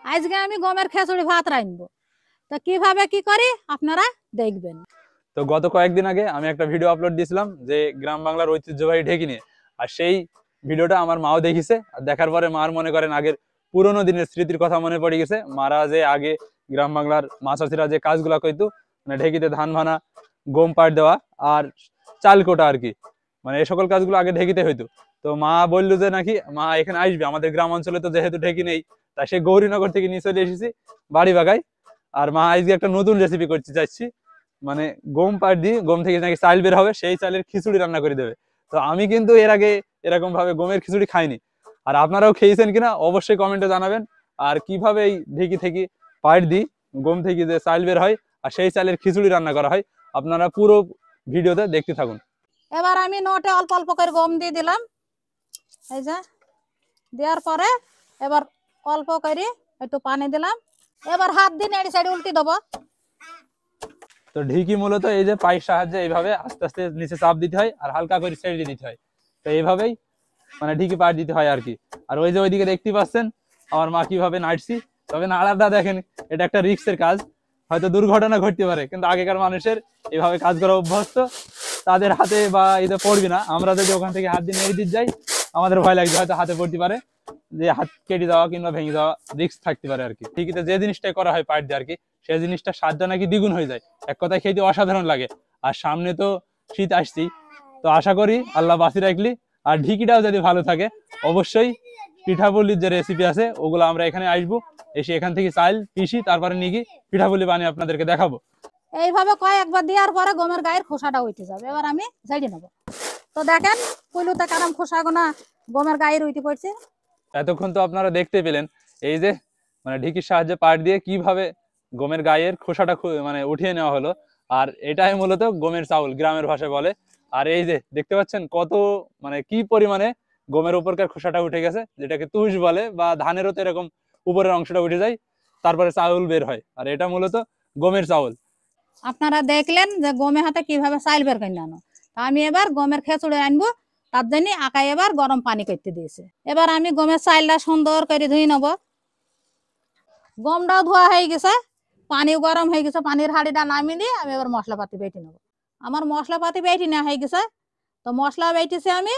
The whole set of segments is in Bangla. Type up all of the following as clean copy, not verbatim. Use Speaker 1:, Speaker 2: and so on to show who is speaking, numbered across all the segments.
Speaker 1: আজকে আমি গমের খিচুড়ি ভাত রাঁধবো। তো কিভাবে কি করি আপনারা দেখবেন।
Speaker 2: তো গত কয়েকদিন আগে আমি একটা ভিডিও আপলোড দিয়েছিলাম যে গ্রাম বাংলার ঐতিহ্যবাহী ঢেকি নিয়ে। আর সেই ভিডিওটা আমার মাও দেখিছে, আর দেখার পরে মার মনে করেন আগের পুরোনো দিনের স্মৃতির কথা মনে পড়ে গেছে। মারা যে আগে গ্রাম বাংলার মা চাচিরা যে কাজগুলা করতো, মানে ঢেকিতে ধান ভানা, গম পাট দেওয়া আর চাল কোটা আর কি, মানে এই সকল কাজগুলো আগে ঢেকিতে হইতো। তো মা বললো যে নাকি মা এখানে আসবে, আমাদের গ্রাম অঞ্চলে তো যেহেতু ঢেকি নেই, তাই সে গৌরীনগর থেকে নিয়ে চলে এসেছি বাড়ি বাগায়। আর মা আজকে একটা নতুন রেসিপি করতে চাচ্ছি, মানে গম পাট দিয়ে গম থেকে নাকি চাল বের হবে, সেই চালের খিচুড়ি রান্না করে দেবে। তো আমি কিন্তু এর আগে এরকম ভাবে গমের খিচুড়ি খাইনি। আর আপনারাও খেয়েছেন কিনা অবশ্যই কমেন্টে জানাবেন। আর কিভাবে এই ঢেকি থেকে পাট দিই গম থেকে যে চাল বের হয় আর সেই চালের খিচুড়ি রান্না করা হয়, আপনারা পুরো ভিডিওতে দেখতে থাকুন।
Speaker 1: এবার আমি নোটে অল্প অল্প করে গম দিয়ে দিলাম, এই যে দেওয়ার পরে এবার অল্প করে একটু পানি দিলাম। এবার হাত দিয়ে নেড়ে সাইডে উল্টে দেবো।
Speaker 2: তো ঢিকি মূলত এই যে পায়ের সাহায্যে এইভাবে আস্তে আস্তে নিচে চাপ দিতে হয় আর হালকা করে ছেড়ে দিতে হয়। তো এইভাবেই মানে ঢিকি পাট দিতে হয় আর কি। আর ওই যে ওইদিকে দেখতে পাচ্ছেন আমার মা কিভাবে নাড়ছি। তবে নাড়াটা দেখেন, এটা একটা রিস্কের কাজ, হয়তো দুর্ঘটনা ঘটতে পারে, কিন্তু আগেকার মানুষের এভাবে কাজ করা অভ্যস্ত, তাদের হাতে বা এতে পড়বি না। আমরা যদি ওখান থেকে হাত দিয়ে নেড়ে দিতে যাই, আমাদের ভয় লাগছে হয়তো হাতে পড়তে পারে, যে হাত কেটে যাওয়া কিংবা ভেঙে যাওয়া রিস্ক থাকতে পারে আর কি। ঠিকই, যে জিনিসটাই করা হয় পাট দিয়ে আর কি, সেই জিনিসটা স্বাদটা নাকি দ্বিগুণ হয়ে যায়। এক কথায় খেতে অসাধারণ লাগে। আর সামনে তো শীত আসছি, তো আশা করি আল্লাহ বাঁচি রাখলি আর ঢিকিটাও যদি ভালো থাকে, অবশ্যই পিঠাপুলির যে রেসিপি আছে ওগুলো আমরা এখানে আসবো, এসে এখান থেকে চাল পিষি তারপরে নিয়ে গিয়ে পিঠাপুলি বানিয়ে আপনাদেরকে দেখাবো।
Speaker 1: এইভাবে কয়েকবার দেওয়ার পরে গমের গায়ের খোসাটা উঠে যাবে। এবার আমি ঝেড়ে নেবো। তো দেখেন কুইলুতে কারণ খোসা গোনা গমের গায়ের উঠে পড়ছে।
Speaker 2: এতক্ষণ তো আপনারা দেখতে পেলেন এই যে মানে ঢিকির সাহায্যে পাট দিয়ে কিভাবে গমের গায়ের খোসাটা মানে উঠিয়ে নেওয়া হলো। আর এটাই মূলত গমের চাউল গ্রামের ভাষায় বলে। আর এই যে দেখতে পাচ্ছেন কত মানে কি পরিমাণে গমের উপরকার খোসাটা উঠে গেছে, যেটাকে তুষ বলে, বা ধানেরও তো এরকম উপরের অংশটা উঠে যায়, তারপরে চাউল বের হয়। আর এটা মূলত গমের চাউল।
Speaker 1: আপনারা দেখলেন যে গমে হাতে কিভাবে চাইল বের করে আনো। আমি এবার গমের খিচুড়ি আনবো, তার জন্য আকাই এবার গরম পানি করতে দিয়েছে। এবার আমি গমের চাইলটা সুন্দর করে ধুয়ে নেবো। গমটাও ধোয়া হয়ে গেছে, পানিও গরম হয়ে গেছে। পানির হাঁড়িটা নামিয়ে দিয়ে আমি এবার মশলাপাতি বেটে নেবো। আমার মশলাপাতি বেটে নেওয়া হয়ে গেছে। তো মশলা বেটেছি আমি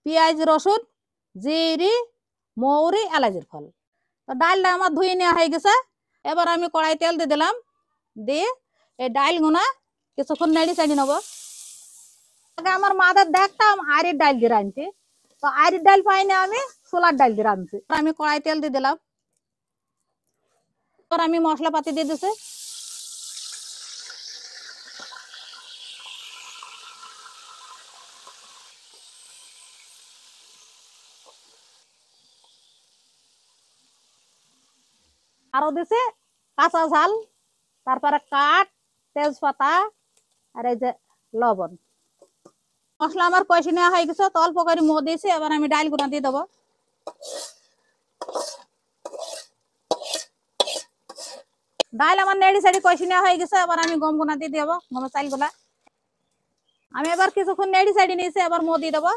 Speaker 1: পেঁয়াজ, রসুন, জিরি, মৌরি, এলাচের ফল। তো ডালটা আমার ধুয়ে নেওয়া হয়ে গেছে। এবার আমি কড়াই তেল দিয়ে দিলাম, দিয়ে এই ডাল গুনা কিছুক্ষণ নেড়ে চেড়ে নেবো। আগে আমার মাদের দেখতাম আড়ির ডাল দিয়ে রাঁধতে, তো আড়ির ডাল পাইনি, আমি ছোলার ডাল দিয়ে রাঁধছি। আমি কড়াই তেল দিয়ে দিলাম, এবার আমি মশলাপাতি দিয়ে দিছি। আরো দিছে কাঁচা ঝাল, তারপরে কাঠ, তেজপাতা, আর এই যে লবণ। মশলা আমার কষে নেওয়া হয়ে গেছে, তো অল্প করে মো দিয়েছি। এবার আমি ডাল গুঁড়া দিয়ে দেবো। ডাল আমার নেড়ি সেড়ি কষে নেওয়া হয়ে গেছে। এবার আমি গম গুঁড়া দিয়ে দেবো, গমের চাল গুলা। আমি এবার কিছুক্ষণ নেড়ি সেড়ি নিয়েছি, এবার মো দিয়ে দেবো।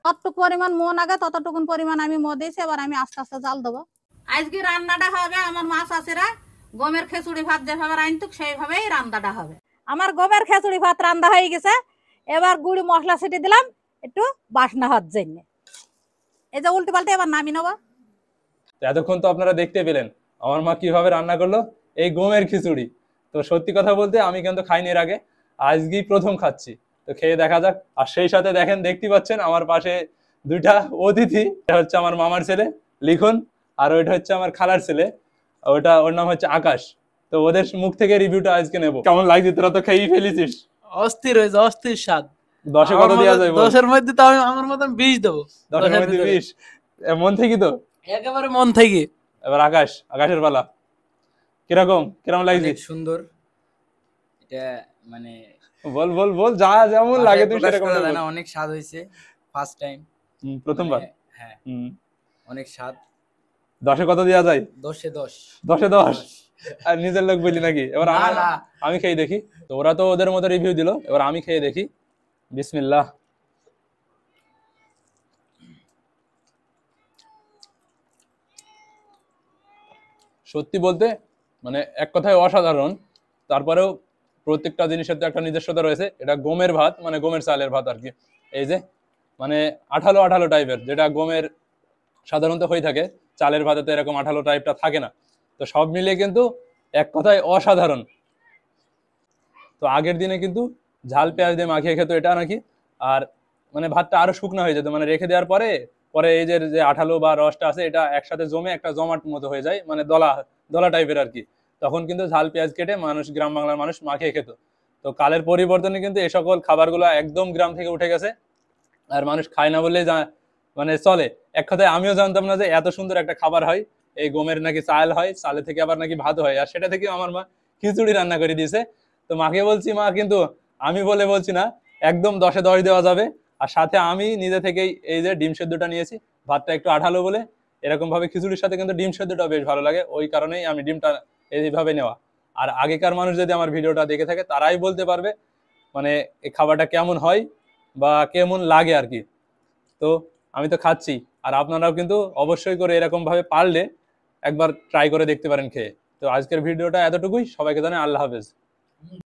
Speaker 1: কতটুকু পরিমাণ মো লাগে ততটুকুন পরিমাণ আমি মো দিয়েছি। এবার আমি আস্তে আস্তে জাল দেবো। আজকে রান্নাটা হবে আমার মা চাষিরা গমের খিচুড়ি ভাত যেভাবে রাঁধতুক সেইভাবেই রান্নাটা হবে। আমার গমের খিচুড়ি ভাত রান্না হয়ে গেছে। এবার গুঁড়ি মশলা ছিটিয়ে দিলাম একটু বাসনা হওয়ার জন্য। এই যে উল্টে পাল্টে এবার নামিয়ে নেবো।
Speaker 2: এতক্ষণ তো আপনারা দেখতে পেলেন আমার মা কিভাবে রান্না করলো এই গমের খিচুড়ি। তো সত্যি কথা বলতে আমি কিন্তু খাইনি এর আগে, আজকেই প্রথম খাচ্ছি। তো খেয়ে দেখা যাক। আর সেই সাথে দেখেন, দেখতে পাচ্ছেন আমার পাশে দুইটা অতিথি। এটা হচ্ছে আমার মামার ছেলে লিখন, আর ওইটা হচ্ছে আমার খালার ছেলে, ওটা ওর নাম হচ্ছে আকাশ। তো ওদের মুখ থেকে রিভিউটা আজকে নেবো। কেমন লাগছে? তোরা তো খেয়েই ফেলেছিস।
Speaker 3: অস্থির হয়েছে, অস্থির স্বাদ।
Speaker 2: 10-এ কত দেওয়া যায় বল?
Speaker 3: 10-এর মধ্যে তো আমি আমার মতন 20 দেবো।
Speaker 2: 10-এর মধ্যে 20? মন থেকে তো
Speaker 3: একেবারে মন থেকে।
Speaker 2: এবার আকাশের পালা। কিরকম লাগছে?
Speaker 4: অনেক সুন্দর। এটা মানে
Speaker 2: বল বল বল, যা যেমন লাগে তুই সেরকম বল।
Speaker 4: না, অনেক স্বাদ হয়েছে। ফার্স্ট টাইম,
Speaker 2: প্রথমবার।
Speaker 4: হ্যাঁ, অনেক স্বাদ।
Speaker 2: 10-এ কত দেওয়া যায়?
Speaker 4: 10-এ 10।
Speaker 2: 10-এ 10? আর নিজের লোক বলি নাকি? এবার আমি খেয়ে দেখি। তো ওরা তো ওদের মতো রিভিউ দিল, এবার আমি খেয়ে দেখি বিসমিল্লাহ। সত্যি বলতে মানে এক কথায় অসাধারণ। তারপরেও প্রত্যেকটা জিনিসের তো একটা নিজস্বতা রয়েছে। এটা গমের ভাত, মানে গমের চালের ভাত আর কি। এই যে মানে আঠালো আঠালো টাইপের, যেটা গমের সাধারণত হয়ে থাকে, চালের ভাতে তো এরকম আঠালো টাইপটা থাকে না। তো সব মিলিয়ে কিন্তু এক কথায় অসাধারণ। তো আগের দিনে কিন্তু ঝাল পেঁয়াজ দিয়ে মাখিয়ে খেত এটা নাকি। আর মানে ভাতটা আরো শুকনো হয়ে যেত, মানে রেখে দেওয়ার পরে পরে এই যে যে আঠালো বা রসটা আছে এটা একসাথে জমে একটা জমাট মতো হয়ে যায়, মানে দলা দলা টাইপের আর কি। তখন কিন্তু ঝাল পেঁয়াজ কেটে মানুষ, গ্রাম বাংলার মানুষ মাখিয়ে খেত। তো কালের পরিবর্তনে কিন্তু এই সকল খাবারগুলো একদম গ্রাম থেকে উঠে গেছে, আর মানুষ খায় না বললেই মানে চলে। এক কথায় আমিও জানতাম না যে এত সুন্দর একটা খাবার হয়। এই গমের নাকি চাল হয়, চালে থেকে আবার নাকি ভাত হয়, আর সেটা থেকে আমার মা খিচুড়ি রান্না করে দিয়েছে। তো মাকে বলছি, মা কিন্তু আমি বলে বলছি না, একদম 10-এ 10 দেওয়া যাবে। আর সাথে আমি নিজে থেকেই এই যে ডিম সেদ্ধটা নিয়েছি, ভাতটা একটু আঠালো বলে এরকম ভাবে খিচুড়ির সাথে কিন্তু ডিম সেদ্ধটা বেশ ভালো লাগে, ওই কারণেই আমি ডিমটা এইভাবে নেওয়া। আর আগেকার মানুষ যদি আমার ভিডিওটা দেখে থাকে তারাই বলতে পারবে মানে এই খাবারটা কেমন হয় বা কেমন লাগে আর কি। তো আমি তো খাচ্ছি, আর আপনারাও কিন্তু অবশ্যই করে এরকম ভাবে পারলে একবার ট্রাই করে দেখতে পারেন খেয়ে। তো আজকের ভিডিওটা এতটুকুই, সবাইকে জানাই আল্লাহ হাফেজ।